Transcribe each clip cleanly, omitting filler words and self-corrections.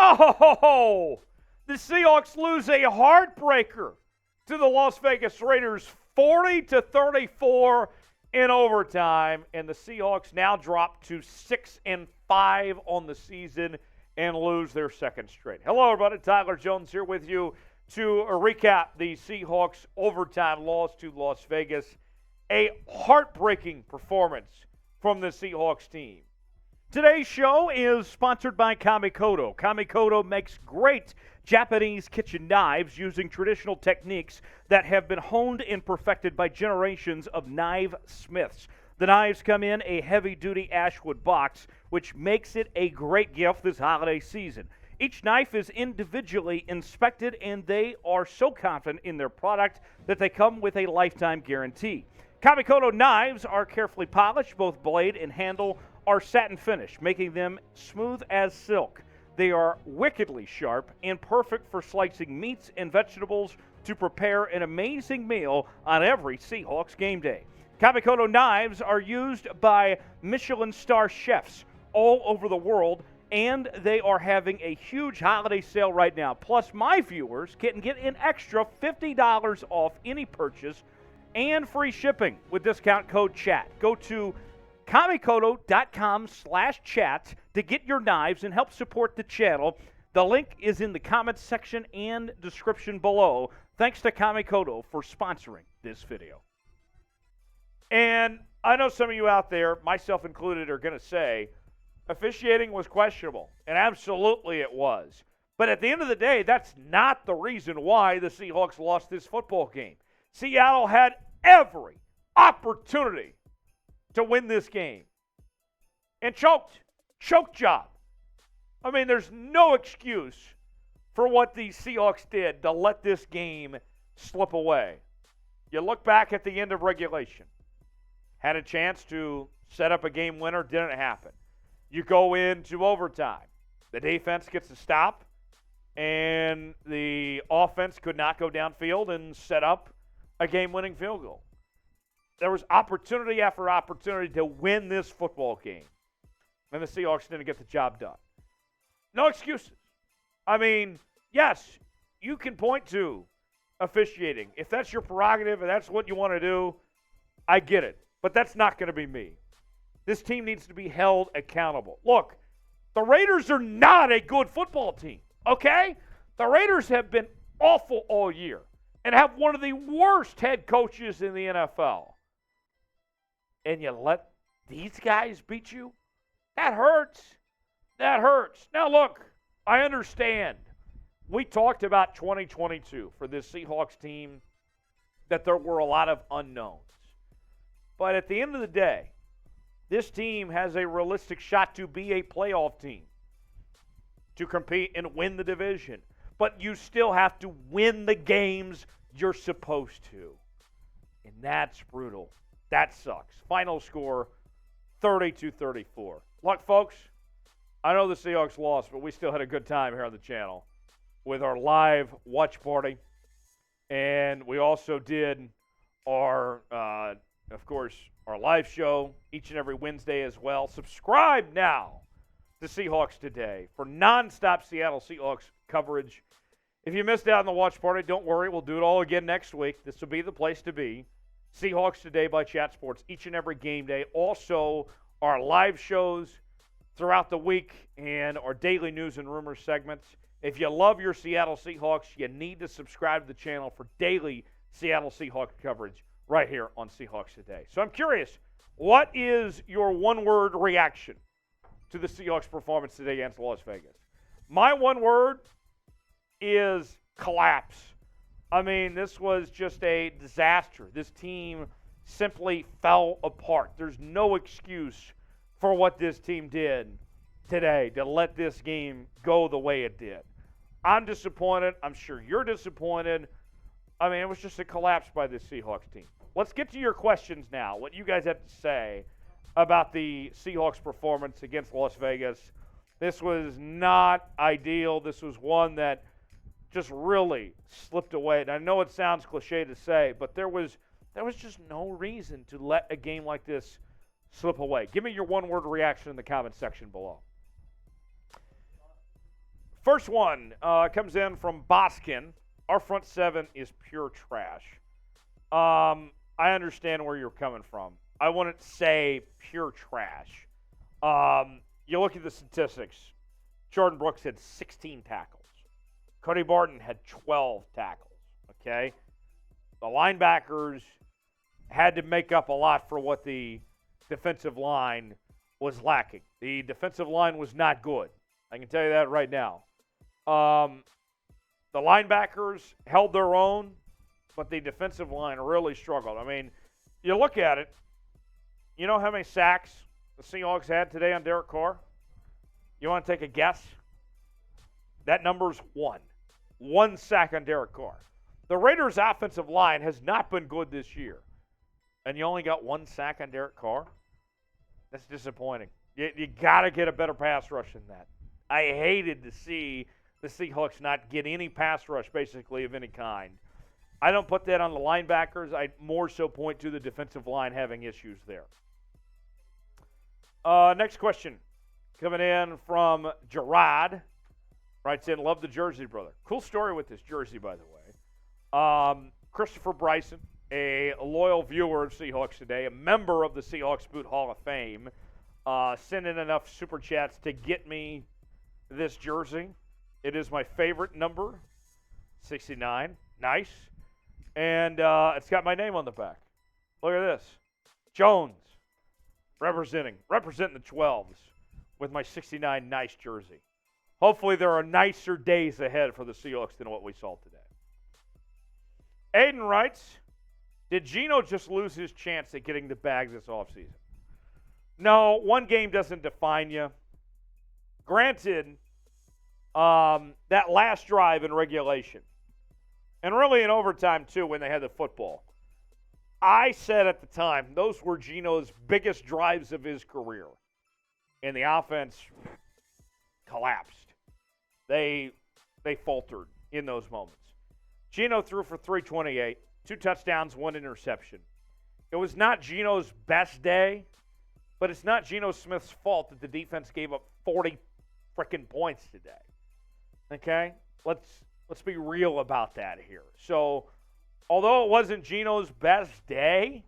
Oh, the Seahawks lose a heartbreaker to the Las Vegas Raiders, 40-34 in overtime, and the Seahawks now drop to 6-5 on the season and lose their second straight. Hello, everybody. Tyler Jones here with you to recap the Seahawks' overtime loss to Las Vegas. A heartbreaking performance from the Seahawks team. Today's show is sponsored by Kamikoto. Kamikoto makes great Japanese kitchen knives using traditional techniques that have been honed and perfected by generations of knife smiths. The knives come in a heavy-duty ashwood box, which makes it a great gift this holiday season. Each knife is individually inspected, and they are so confident in their product that they come with a lifetime guarantee. Kamikoto knives are carefully polished. Both blade and handle are satin finish, making them smooth as silk. They are wickedly sharp and perfect for slicing meats and vegetables to prepare an amazing meal on every Seahawks game day. Kamikoto knives are used by Michelin star chefs all over the world, and they are having a huge holiday sale right now. Plus, my viewers can get an extra $50 off any purchase and free shipping with discount code CHAT. Go to Kamikoto.com/chat to get your knives and help support the channel. The link is in the comments section and description below. Thanks to Kamikoto for sponsoring this video. And I know some of you out there, myself included, are going to say officiating was questionable, and absolutely it was. But at the end of the day, that's not the reason why the Seahawks lost this football game. Seattle had every opportunity to win this game and choked. Choke job. I mean, there's no excuse for what the Seahawks did to let this game slip away. You look back at the end of regulation. Had a chance to set up a game winner, didn't happen. You go into overtime. The defense gets a stop, and the offense could not go downfield and set up a game-winning field goal. There was opportunity after opportunity to win this football game, and the Seahawks didn't get the job done. No excuses. I mean, yes, you can point to officiating. If that's your prerogative and that's what you want to do, I get it. But that's not going to be me. This team needs to be held accountable. Look, the Raiders are not a good football team, okay? The Raiders have been awful all year and have one of the worst head coaches in the NFL. And you let these guys beat you? That hurts. That hurts. Now, look, I understand. We talked about 2022 for this Seahawks team, that there were a lot of unknowns. But at the end of the day, this team has a realistic shot to be a playoff team, to compete and win the division. But you still have to win the games you're supposed to. And that's brutal. That sucks. Final score, 32-34. Look, folks, I know the Seahawks lost, but we still had a good time here on the channel with our live watch party. And we also did our, of course, our live show each and every Wednesday as well. Subscribe now to Seahawks Today for nonstop Seattle Seahawks coverage. If you missed out on the watch party, don't worry. We'll do it all again next week. This will be the place to be. Seahawks Today by Chat Sports each and every game day. Also, our live shows throughout the week and our daily news and rumors segments. If you love your Seattle Seahawks, you need to subscribe to the channel for daily Seattle Seahawks coverage right here on Seahawks Today. So I'm curious, what is your one-word reaction to the Seahawks' performance today against Las Vegas? My one word is collapse. I mean, this was just a disaster. This team simply fell apart. There's no excuse for what this team did today to let this game go the way it did. I'm disappointed. I'm sure you're disappointed. I mean, it was just a collapse by this Seahawks team. Let's get to your questions now, what you guys have to say about the Seahawks' performance against Las Vegas. This was not ideal. This was one that just really slipped away. And I know it sounds cliche to say, but there was just no reason to let a game like this slip away. Give me your one-word reaction in the comment section below. First one comes in from Boskin. Our front seven is pure trash. I understand where you're coming from. I wouldn't say pure trash. You look at the statistics. Jordyn Brooks had 16 tackles. Cody Barton had 12 tackles. Okay? The linebackers had to make up a lot for what the defensive line was lacking. The defensive line was not good. I can tell you that right now. The linebackers held their own, but the defensive line really struggled. I mean, you look at it, you know how many sacks the Seahawks had today on Derek Carr? You want to take a guess? That number's 1. 1 sack on Derek Carr. The Raiders' offensive line has not been good this year. And you only got 1 sack on Derek Carr? That's disappointing. You got to get a better pass rush than that. I hated to see the Seahawks not get any pass rush, basically, of any kind. I don't put that on the linebackers. I more so point to the defensive line having issues there. Next question coming in from Gerard. Writes in, love the jersey, brother. Cool story with this jersey, by the way. Christopher Bryson, a loyal viewer of Seahawks Today, a member of the Seahawks Boot Hall of Fame, sent in enough super chats to get me this jersey. It is my favorite number, 69. Nice. And it's got my name on the back. Look at this. Jones, representing the 12s with my 69 nice jersey. Hopefully there are nicer days ahead for the Seahawks than what we saw today. Aiden writes, did Geno just lose his chance at getting the bag this offseason? No, one game doesn't define you. Granted, that last drive in regulation, and really in overtime too when they had the football, I said at the time those were Geno's biggest drives of his career. And the offense collapsed. They faltered in those moments. Geno threw for 328, 2 touchdowns, 1 interception. It was not Geno's best day, but it's not Geno Smith's fault that the defense gave up 40 freaking points today. Okay? Let's be real about that here. So, although it wasn't Geno's best day,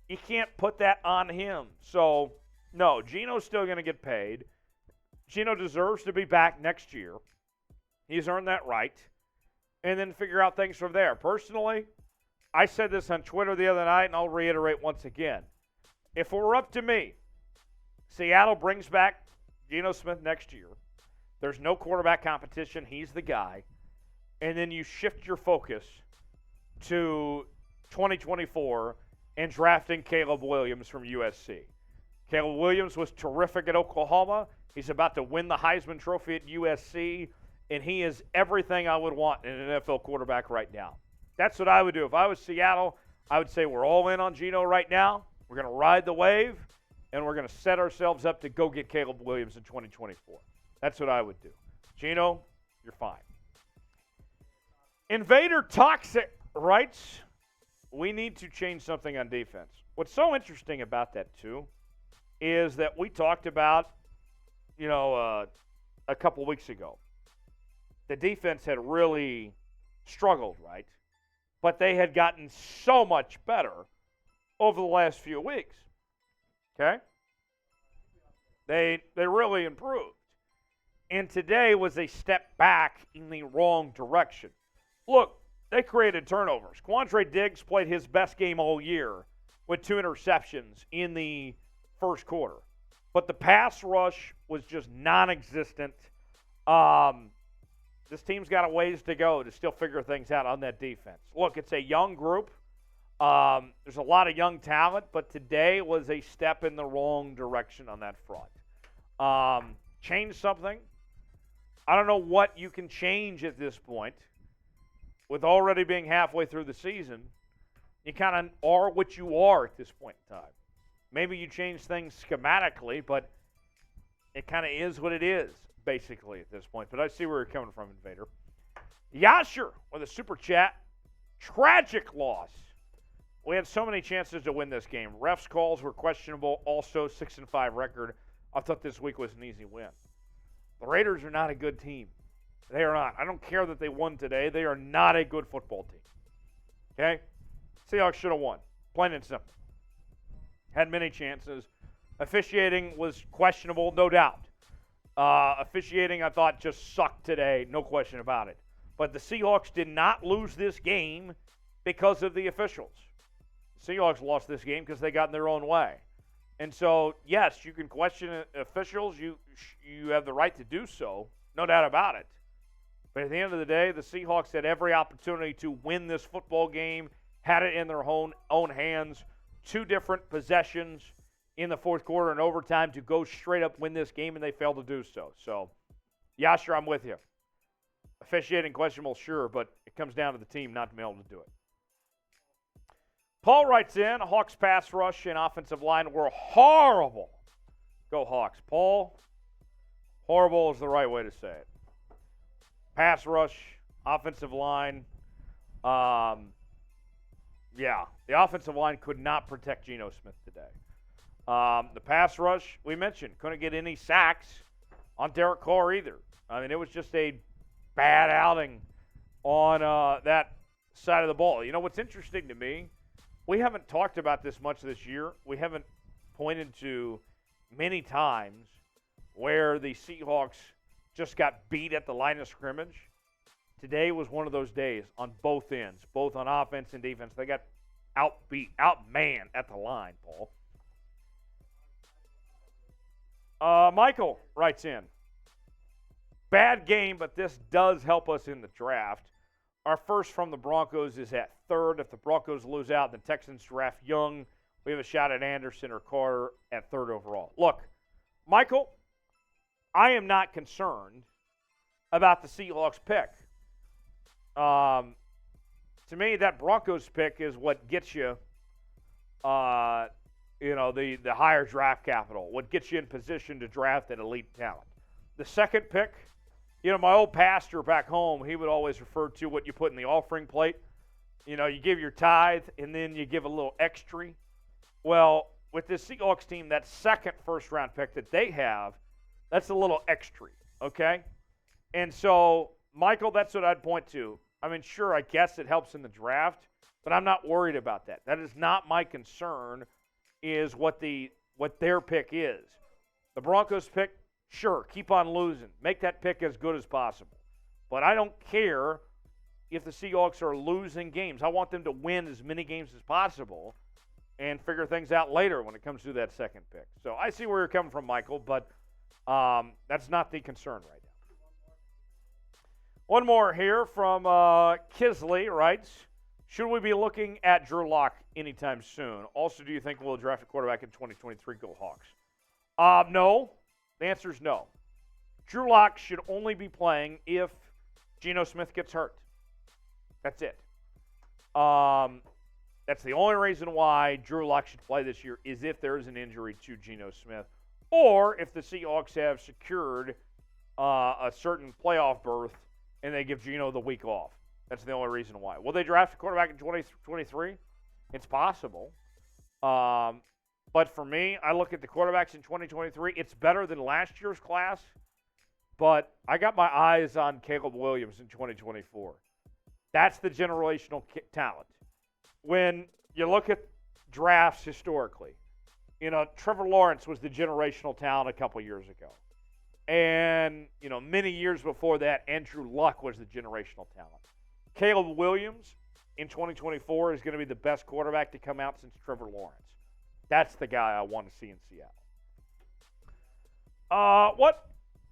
you can't put that on him. So, no, Geno's still going to get paid. Geno deserves to be back next year. He's earned that right. And then figure out things from there. Personally, I said this on Twitter the other night, and I'll reiterate once again. If it were up to me, Seattle brings back Geno Smith next year. There's no quarterback competition. He's the guy. And then you shift your focus to 2024 and drafting Caleb Williams from USC. Caleb Williams was terrific at Oklahoma. He's about to win the Heisman Trophy at USC, and he is everything I would want in an NFL quarterback right now. That's what I would do. If I was Seattle, I would say we're all in on Geno right now. We're going to ride the wave, and we're going to set ourselves up to go get Caleb Williams in 2024. That's what I would do. Geno, you're fine. Invader Toxic writes, we need to change something on defense. What's so interesting about that, too, is that we talked about, a couple weeks ago. The defense had really struggled, right? But they had gotten so much better over the last few weeks. Okay? They really improved. And today was a step back in the wrong direction. Look, they created turnovers. Quandre Diggs played his best game all year with 2 interceptions in the first quarter. But the pass rush was just non-existent. This team's got a ways to go to still figure things out on that defense. Look, it's a young group. There's a lot of young talent, but today was a step in the wrong direction on that front. Change something. I don't know what you can change at this point. With already being halfway through the season, you kind of are what you are at this point in time. Maybe you change things schematically, but it kind of is what it is, basically, at this point. But I see where you're coming from, Invader. Yasher with a super chat. Tragic loss. We had so many chances to win this game. Refs' calls were questionable. Also, 6-5 record. I thought this week was an easy win. The Raiders are not a good team. They are not. I don't care that they won today. They are not a good football team. Okay? Seahawks should have won. Plain and simple. Had many chances. Officiating was questionable, no doubt. Officiating, I thought, just sucked today, no question about it. But the Seahawks did not lose this game because of the officials. The Seahawks lost this game because they got in their own way. And so, yes, you can question officials. You have the right to do so, no doubt about it. But at the end of the day, the Seahawks had every opportunity to win this football game, had it in their own hands, 2 different possessions in the fourth quarter and overtime to go straight up win this game, and they failed to do so. So, Yasher, I'm with you. Officiating questionable, sure, but it comes down to the team not to be able to do it. Paul writes in, Hawks pass rush and offensive line were horrible. Go Hawks. Paul, horrible is the right way to say it. Pass rush, offensive line. The offensive line could not protect Geno Smith today. The pass rush, we mentioned, couldn't get any sacks on Derek Carr either. I mean, it was just a bad outing on that side of the ball. You know what's interesting to me? We haven't talked about this much this year. We haven't pointed to many times where the Seahawks just got beat at the line of scrimmage. Today was one of those days on both ends, both on offense and defense. They got outmanned at the line, Paul. Michael writes in, bad game, but this does help us in the draft. Our first from the Broncos is at 3rd. If the Broncos lose out, the Texans draft Young. We have a shot at Anderson or Carter at 3rd overall. Look, Michael, I am not concerned about the Seahawks pick. To me, that Broncos pick is what gets you, the higher draft capital, what gets you in position to draft an elite talent. The second pick, my old pastor back home, he would always refer to what you put in the offering plate. You give your tithe, and then you give a little extra. Well, with this Seahawks team, that second first-round pick that they have, that's a little extra, okay? And so, Michael, that's what I'd point to. I mean, sure, I guess it helps in the draft, but I'm not worried about that. That is not my concern, is what their pick is. The Broncos pick, sure, keep on losing. Make that pick as good as possible. But I don't care if the Seahawks are losing games. I want them to win as many games as possible and figure things out later when it comes to that second pick. So I see where you're coming from, Michael, but that's not the concern right now. One more here from Kisley writes, should we be looking at Drew Lock anytime soon? Also, do you think we'll draft a quarterback in 2023? Go Hawks. No. The answer is no. Drew Lock should only be playing if Geno Smith gets hurt. That's it. That's the only reason why Drew Lock should play this year, is if there is an injury to Geno Smith, or if the Seahawks have secured a certain playoff berth and they give Geno the week off. That's the only reason why. Will they draft a quarterback in 2023? It's possible. But for me, I look at the quarterbacks in 2023. It's better than last year's class, but I got my eyes on Caleb Williams in 2024. That's the generational talent. When you look at drafts historically, Trevor Lawrence was the generational talent a couple years ago. And, many years before that, Andrew Luck was the generational talent. Caleb Williams in 2024 is going to be the best quarterback to come out since Trevor Lawrence. That's the guy I want to see in Seattle. What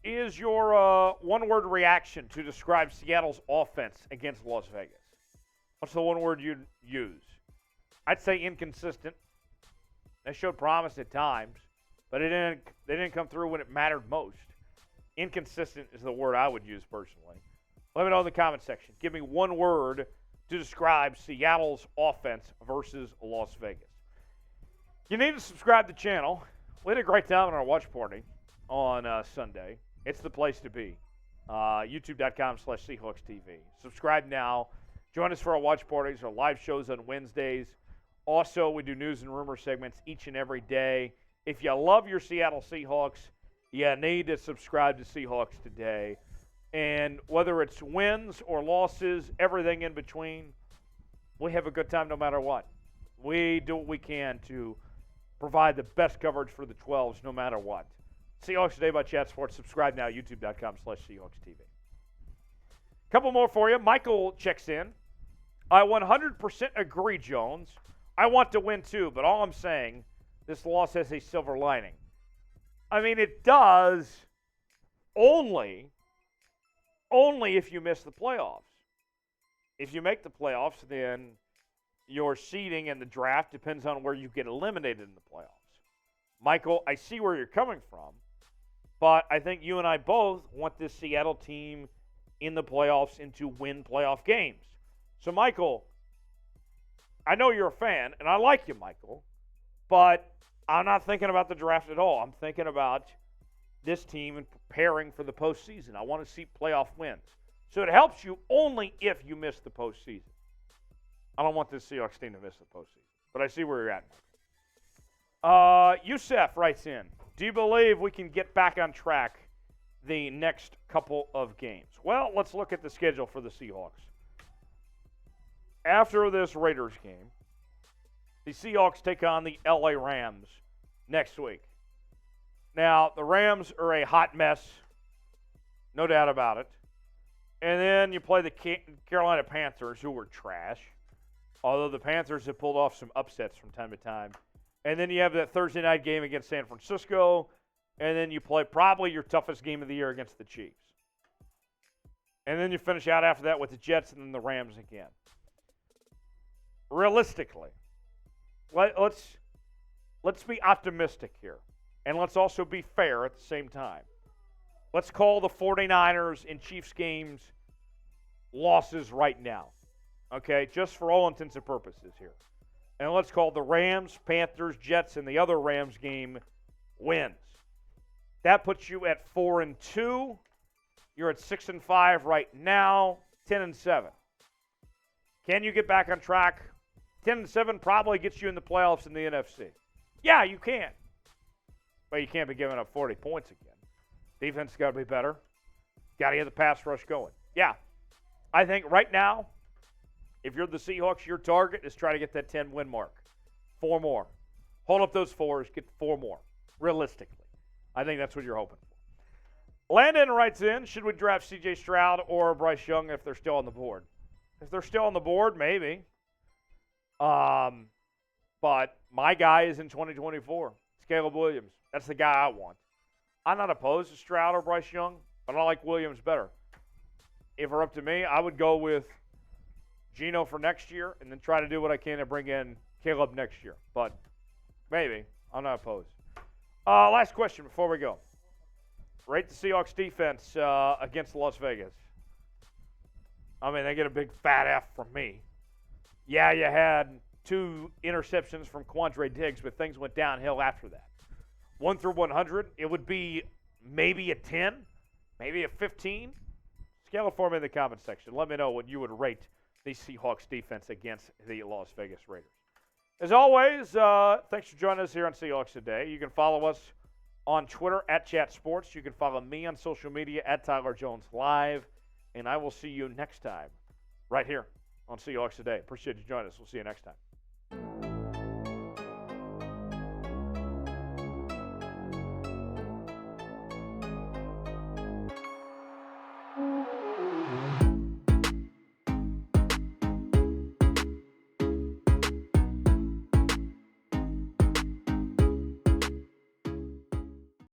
is your one-word reaction to describe Seattle's offense against Las Vegas? What's the one word you'd use? I'd say inconsistent. They showed promise at times, but they didn't come through when it mattered most. Inconsistent is the word I would use personally. Let me know in the comment section. Give me one word to describe Seattle's offense versus Las Vegas. You need to subscribe to the channel. We had a great time at our watch party on Sunday. It's the place to be. YouTube.com/Seahawks TV. Subscribe now. Join us for our watch parties, our live shows on Wednesdays. Also, we do news and rumor segments each and every day. If you love your Seattle Seahawks, you need to subscribe to Seahawks Today. And whether it's wins or losses, everything in between, we have a good time no matter what. We do what we can to provide the best coverage for the 12s no matter what. Seahawks Today by Chat Sports. Subscribe now, youtube.com/Seahawks TV. Couple more for you. Michael checks in. I 100% agree, Jones. I want to win too, but all I'm saying, this loss has a silver lining. I mean, it does only if you miss the playoffs. If you make the playoffs, then your seeding in the draft depends on where you get eliminated in the playoffs. Michael, I see where you're coming from, but I think you and I both want this Seattle team in the playoffs and to win playoff games. So, Michael, I know you're a fan, and I like you, Michael, but I'm not thinking about the draft at all. I'm thinking about this team and preparing for the postseason. I want to see playoff wins. So it helps you only if you miss the postseason. I don't want this Seahawks team to miss the postseason, but I see where you're at. Youssef writes in, do you believe we can get back on track the next couple of games? Well, let's look at the schedule for the Seahawks. After this Raiders game, the Seahawks take on the LA Rams next week. Now, the Rams are a hot mess, no doubt about it. And then you play the Carolina Panthers, who were trash, although the Panthers have pulled off some upsets from time to time. And then you have that Thursday night game against San Francisco, and then you play probably your toughest game of the year against the Chiefs. And then you finish out after that with the Jets and then the Rams again. Realistically, let's be optimistic here. And let's also be fair at the same time. Let's call the 49ers and Chiefs games losses right now. Okay, just for all intents and purposes here. And let's call the Rams, Panthers, Jets, and the other Rams game wins. That puts you at 4-2. You're at 6-5 right now, 10-7. Can you get back on track? 10-7 probably gets you in the playoffs in the NFC. Yeah, you can. But you can't be giving up 40 points again. Defense got to be better. Got to get the pass rush going. Yeah, I think right now, if you're the Seahawks, your target is try to get that 10-win mark. 4 more. Hold up those 4s, get 4 more, realistically. I think that's what you're hoping for. Landon writes in, should we draft C.J. Stroud or Bryce Young if they're still on the board? If they're still on the board, maybe. But my guy is in 2024. It's Caleb Williams. That's the guy I want. I'm not opposed to Stroud or Bryce Young, but I like Williams better. If it were up to me, I would go with Geno for next year and then try to do what I can to bring in Caleb next year. But maybe. I'm not opposed. Last question before we go. Rate the Seahawks defense against Las Vegas. I mean, they get a big fat F from me. Yeah, you had 2 interceptions from Quandre Diggs, but things went downhill after that. 1 through 100, it would be maybe a 10, maybe a 15. Scale it for me in the comments section. Let me know what you would rate the Seahawks defense against the Las Vegas Raiders. As always, thanks for joining us here on Seahawks Today. You can follow us on Twitter at Chat Sports. You can follow me on social media at Tyler Jones Live. And I will see you next time right here on Seahawks Today. Appreciate you joining us. We'll see you next time.